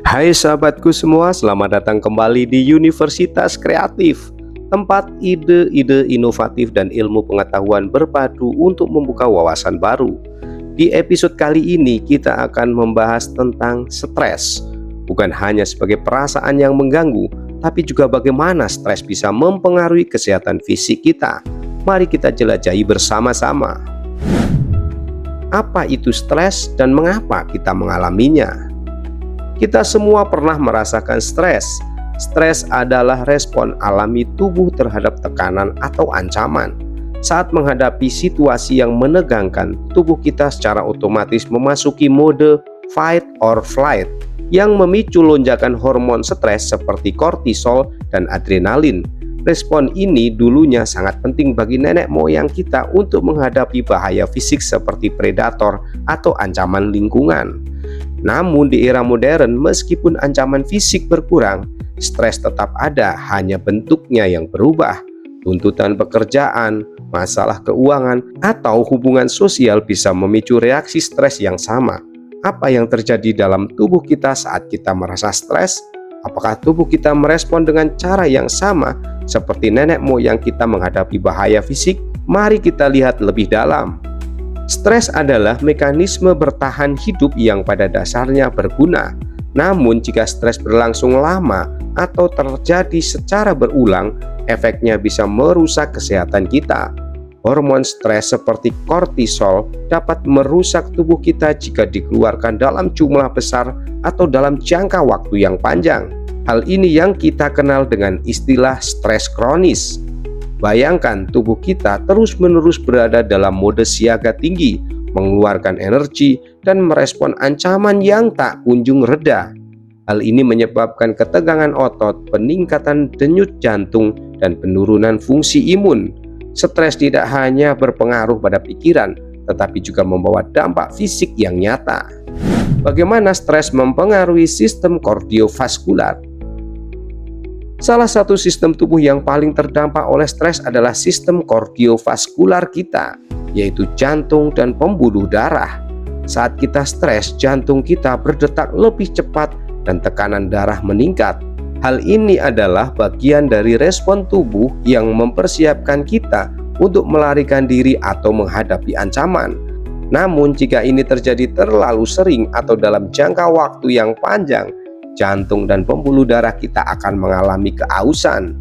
Hai sahabatku semua, selamat datang kembali di Universitas Kreatif, tempat ide-ide inovatif dan ilmu pengetahuan berpadu untuk membuka wawasan baru. Di episode kali ini kita akan membahas tentang stres. Bukan hanya sebagai perasaan yang mengganggu, tapi juga bagaimana stres bisa mempengaruhi kesehatan fisik kita. Mari kita jelajahi bersama-sama. Apa itu stres dan mengapa kita mengalaminya? Kita semua pernah merasakan stres. Stres adalah respon alami tubuh terhadap tekanan atau ancaman. Saat menghadapi situasi yang menegangkan, tubuh kita secara otomatis memasuki mode fight or flight yang memicu lonjakan hormon stres seperti kortisol dan adrenalin. Respon ini dulunya sangat penting bagi nenek moyang kita untuk menghadapi bahaya fisik seperti predator atau ancaman lingkungan. Namun di era modern, meskipun ancaman fisik berkurang, stres tetap ada, hanya bentuknya yang berubah. Tuntutan pekerjaan, masalah keuangan, atau hubungan sosial bisa memicu reaksi stres yang sama. Apa yang terjadi dalam tubuh kita saat kita merasa stres? Apakah tubuh kita merespon dengan cara yang sama seperti nenek moyang kita menghadapi bahaya fisik? Mari kita lihat lebih dalam. Stres adalah mekanisme bertahan hidup yang pada dasarnya berguna. Namun jika stres berlangsung lama atau terjadi secara berulang, efeknya bisa merusak kesehatan kita. Hormon stres seperti kortisol dapat merusak tubuh kita jika dikeluarkan dalam jumlah besar atau dalam jangka waktu yang panjang. Hal ini yang kita kenal dengan istilah stres kronis. Bayangkan tubuh kita terus-menerus berada dalam mode siaga tinggi, mengeluarkan energi dan merespon ancaman yang tak kunjung reda. Hal ini menyebabkan ketegangan otot, peningkatan denyut jantung, dan penurunan fungsi imun. Stres tidak hanya berpengaruh pada pikiran, tetapi juga membawa dampak fisik yang nyata. Bagaimana stres mempengaruhi sistem kardiovaskular? Salah satu sistem tubuh yang paling terdampak oleh stres adalah sistem kardiovaskular kita, yaitu jantung dan pembuluh darah. Saat kita stres, jantung kita berdetak lebih cepat dan tekanan darah meningkat. Hal ini adalah bagian dari respon tubuh yang mempersiapkan kita untuk melarikan diri atau menghadapi ancaman. Namun jika ini terjadi terlalu sering atau dalam jangka waktu yang panjang, jantung dan pembuluh darah kita akan mengalami keausan.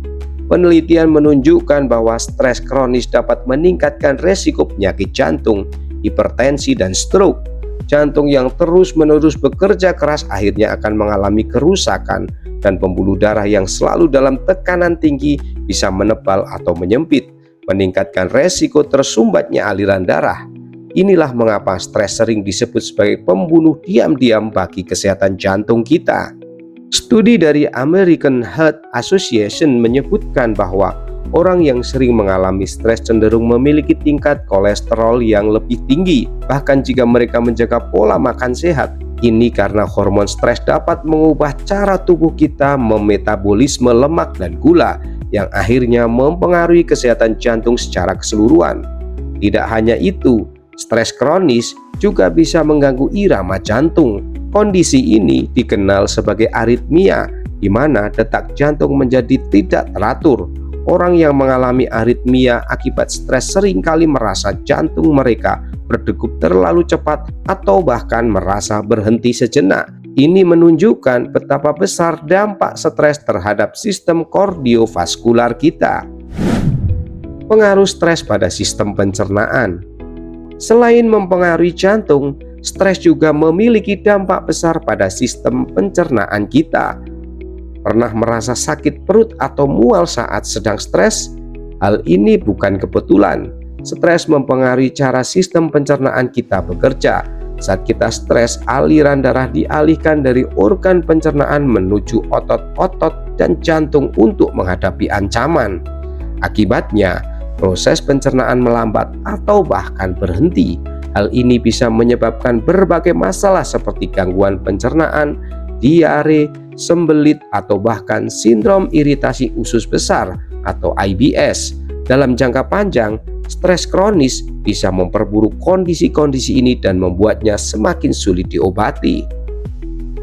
Penelitian menunjukkan bahwa stres kronis dapat meningkatkan resiko penyakit jantung, hipertensi, dan stroke. Jantung yang terus-menerus bekerja keras akhirnya akan mengalami kerusakan, dan pembuluh darah yang selalu dalam tekanan tinggi bisa menebal atau menyempit, meningkatkan resiko tersumbatnya aliran darah. Inilah mengapa stres sering disebut sebagai pembunuh diam-diam bagi kesehatan jantung kita. Studi dari American Heart Association menyebutkan bahwa orang yang sering mengalami stres cenderung memiliki tingkat kolesterol yang lebih tinggi, bahkan jika mereka menjaga pola makan sehat. Ini karena hormon stres dapat mengubah cara tubuh kita memetabolisme lemak dan gula, yang akhirnya mempengaruhi kesehatan jantung secara keseluruhan. Tidak hanya itu, stres kronis juga bisa mengganggu irama jantung. Kondisi ini dikenal sebagai aritmia, di mana detak jantung menjadi tidak teratur. Orang yang mengalami aritmia akibat stres seringkali merasa jantung mereka berdegup terlalu cepat atau bahkan merasa berhenti sejenak. Ini menunjukkan betapa besar dampak stres terhadap sistem kardiovaskular kita. Pengaruh stres pada sistem pencernaan. Selain mempengaruhi jantung, stres juga memiliki dampak besar pada sistem pencernaan kita. Pernah merasa sakit perut atau mual saat sedang stres? Hal ini bukan kebetulan. Stres mempengaruhi cara sistem pencernaan kita bekerja. Saat kita stres, aliran darah dialihkan dari organ pencernaan menuju otot-otot dan jantung untuk menghadapi ancaman. Akibatnya, proses pencernaan melambat atau bahkan berhenti. Hal ini bisa menyebabkan berbagai masalah seperti gangguan pencernaan, diare, sembelit, atau bahkan sindrom iritasi usus besar atau IBS. Dalam jangka panjang, stres kronis bisa memperburuk kondisi-kondisi ini dan membuatnya semakin sulit diobati.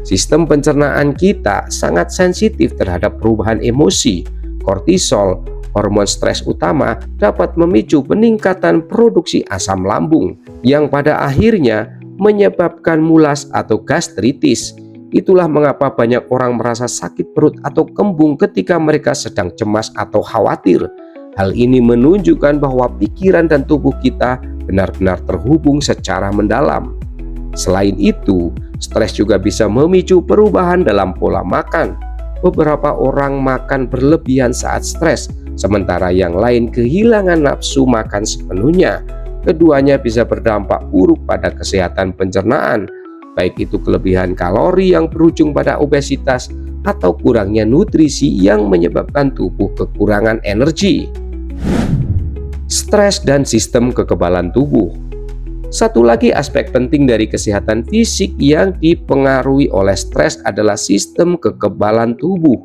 Sistem pencernaan kita sangat sensitif terhadap perubahan emosi. Kortisol, hormon stres utama, dapat memicu peningkatan produksi asam lambung yang pada akhirnya menyebabkan mulas atau gastritis. Itulah mengapa banyak orang merasa sakit perut atau kembung ketika mereka sedang cemas atau khawatir. Hal ini menunjukkan bahwa pikiran dan tubuh kita benar-benar terhubung secara mendalam. Selain itu, stres juga bisa memicu perubahan dalam pola makan. Beberapa orang makan berlebihan saat stres, sementara yang lain kehilangan nafsu makan sepenuhnya. Keduanya bisa berdampak buruk pada kesehatan pencernaan, baik itu kelebihan kalori yang berujung pada obesitas atau kurangnya nutrisi yang menyebabkan tubuh kekurangan energi. Stres dan sistem kekebalan tubuh. Satu lagi aspek penting dari kesehatan fisik yang dipengaruhi oleh stres adalah sistem kekebalan tubuh.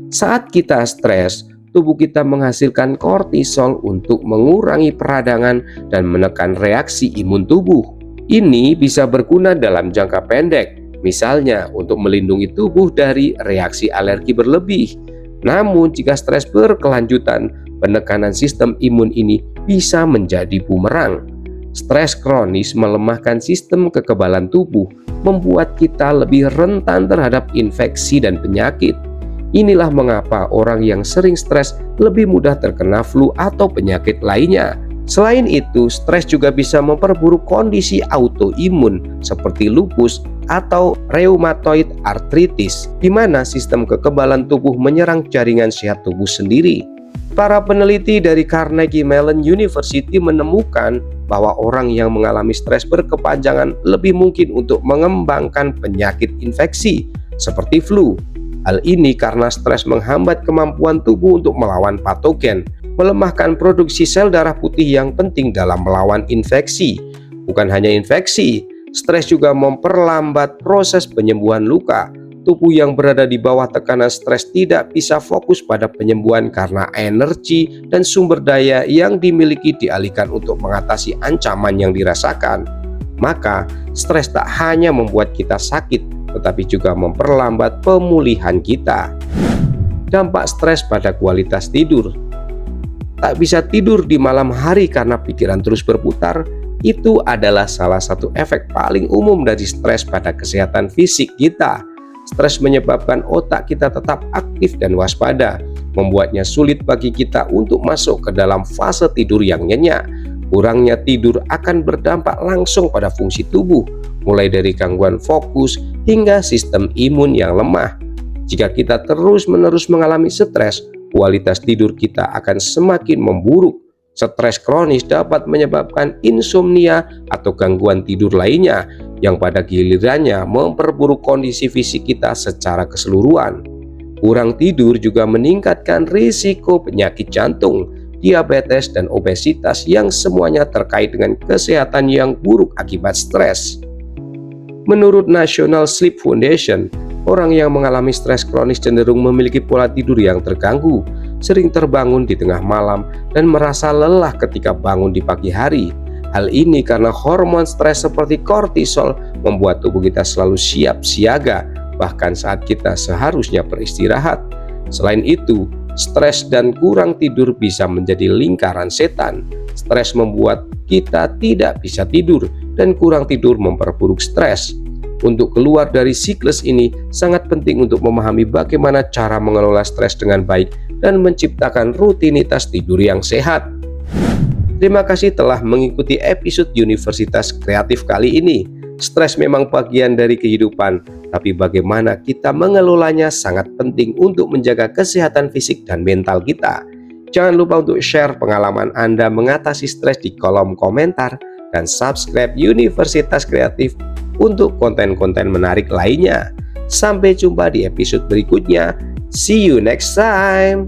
Saat kita stres, tubuh kita menghasilkan kortisol untuk mengurangi peradangan dan menekan reaksi imun tubuh. Ini bisa berguna dalam jangka pendek, misalnya untuk melindungi tubuh dari reaksi alergi berlebih. Namun jika stres berkelanjutan, penekanan sistem imun ini bisa menjadi bumerang. Stres kronis melemahkan sistem kekebalan tubuh, membuat kita lebih rentan terhadap infeksi dan penyakit. Inilah mengapa orang yang sering stres lebih mudah terkena flu atau penyakit lainnya. Selain itu, stres juga bisa memperburuk kondisi autoimun seperti lupus atau rheumatoid arthritis, di mana sistem kekebalan tubuh menyerang jaringan sehat tubuh sendiri. Para peneliti dari Carnegie Mellon University menemukan bahwa orang yang mengalami stres berkepanjangan lebih mungkin untuk mengembangkan penyakit infeksi seperti flu. Hal ini karena stres menghambat kemampuan tubuh untuk melawan patogen, melemahkan produksi sel darah putih yang penting dalam melawan infeksi. Bukan hanya infeksi, stres juga memperlambat proses penyembuhan luka. Tubuh yang berada di bawah tekanan stres tidak bisa fokus pada penyembuhan karena energi dan sumber daya yang dimiliki dialihkan untuk mengatasi ancaman yang dirasakan. Maka, stres tak hanya membuat kita sakit, tetapi juga memperlambat pemulihan kita. Dampak stres pada kualitas tidur. Tak bisa tidur di malam hari karena pikiran terus berputar, itu adalah salah satu efek paling umum dari stres pada kesehatan fisik kita. Stres menyebabkan otak kita tetap aktif dan waspada, membuatnya sulit bagi kita untuk masuk ke dalam fase tidur yang nyenyak. Kurangnya tidur akan berdampak langsung pada fungsi tubuh, mulai dari gangguan fokus hingga sistem imun yang lemah. Jika kita terus-menerus mengalami stres, kualitas tidur kita akan semakin memburuk. Stres kronis dapat menyebabkan insomnia atau gangguan tidur lainnya yang pada gilirannya memperburuk kondisi fisik kita secara keseluruhan. Kurang tidur juga meningkatkan risiko penyakit jantung, diabetes, dan obesitas yang semuanya terkait dengan kesehatan yang buruk akibat stres. Menurut National Sleep Foundation, orang yang mengalami stres kronis cenderung memiliki pola tidur yang terganggu, sering terbangun di tengah malam, dan merasa lelah ketika bangun di pagi hari. Hal ini karena hormon stres seperti kortisol membuat tubuh kita selalu siap siaga, bahkan saat kita seharusnya beristirahat. Selain itu, stres dan kurang tidur bisa menjadi lingkaran setan. Stres membuat kita tidak bisa tidur, dan kurang tidur memperburuk stres. Untuk keluar dari siklus ini, sangat penting untuk memahami bagaimana cara mengelola stres dengan baik dan menciptakan rutinitas tidur yang sehat. Terima kasih telah mengikuti episode Universitas Kreatif kali ini. Stres memang bagian dari kehidupan, tapi bagaimana kita mengelolanya sangat penting untuk menjaga kesehatan fisik dan mental kita. Jangan lupa untuk share pengalaman Anda mengatasi stres di kolom komentar dan subscribe Universitas Kreatif untuk konten-konten menarik lainnya. Sampai jumpa di episode berikutnya. See you next time.